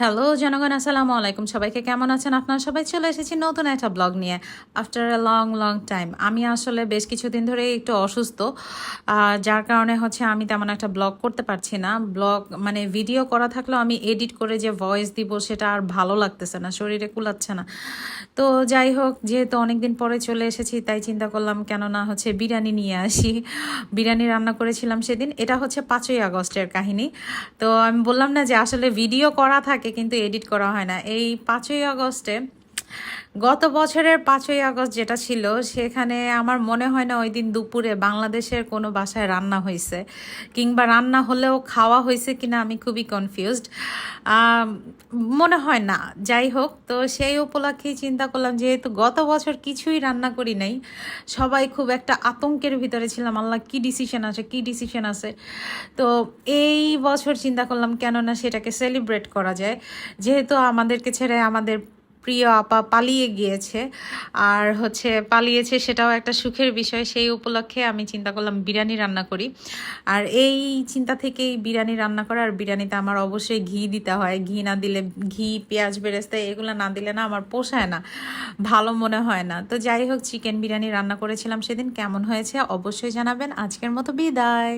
Hello জনগণ, আসসালামু আলাইকুম। সবাইকে কেমন আছেন আপনারা? সবাই চলে এসেছি নতুন একটা ব্লগ নিয়ে after a long long time. আমি আসলে বেশ কিছুদিন ধরে একটু অসুস্থ, যার কারণে হচ্ছে আমি তেমন একটা ব্লগ করতে পারছি না। ব্লগ মানে ভিডিও করা থাকলেও আমি এডিট করে যে ভয়েস দিব সেটা আর ভালো লাগতেছে না, শরীরে কুলাচ্ছে না। তো যাই হোক, যেহেতু অনেকদিন পরে চলে এসেছি তাই চিন্তা করলাম কেননা হচ্ছে বিরিয়ানি নিয়ে আসি। বিরিয়ানি রান্না করেছিলাম সেদিন। এটা হচ্ছে 5ই আগস্টের কাহিনী। তো আমি বললাম না যে আসলে ভিডিও করা থাকে কিন্তু এডিট করা হয় না। এই 5ই আগস্টে, গত বছরের 5ই আগস্ট যেটা ছিল, সেখানে আমার মনে হয় না ওই দিন দুপুরে বাংলাদেশের কোনো বাসায় রান্না হয়েছে, কিংবা রান্না হলেও খাওয়া হয়েছে কিনা আমি খুবই কনফিউজড। মনে হয় না। যাই হোক, তো সেই উপলক্ষেই চিন্তা করলাম যেহেতু গত বছর কিছুই রান্না করি নাই, সবাই খুব একটা আতঙ্কের ভিতরে ছিলাম, আল্লাহ কি ডিসিশন আছে কি ডিসিশন আছে। তো এই বছর চিন্তা করলাম কেননা সেটাকে সেলিব্রেট করা যায়, যেহেতু আমাদেরকে ছেড়ে আমাদের প্রিয় আপা পালিয়ে গিয়েছে। আর হচ্ছে পালিয়েছে সেটাও একটা সুখের বিষয়। সেই উপলক্ষে আমি চিন্তা করলাম বিরিয়ানি রান্না করি। আর এই চিন্তা থেকেই বিরিয়ানি রান্না করা। আর বিরিয়ানিতে আমার অবশ্যই ঘি দিতে হয়। ঘি না দিলে, ঘি পেঁয়াজ বেরেস্তা এগুলো না দিলে না আমার পোষায় না, ভালো মনে হয় না। তো যাই হোক, চিকেন বিরিয়ানি রান্না করেছিলাম সেদিন। কেমন হয়েছে অবশ্যই জানাবেন। আজকের মতো বিদায়।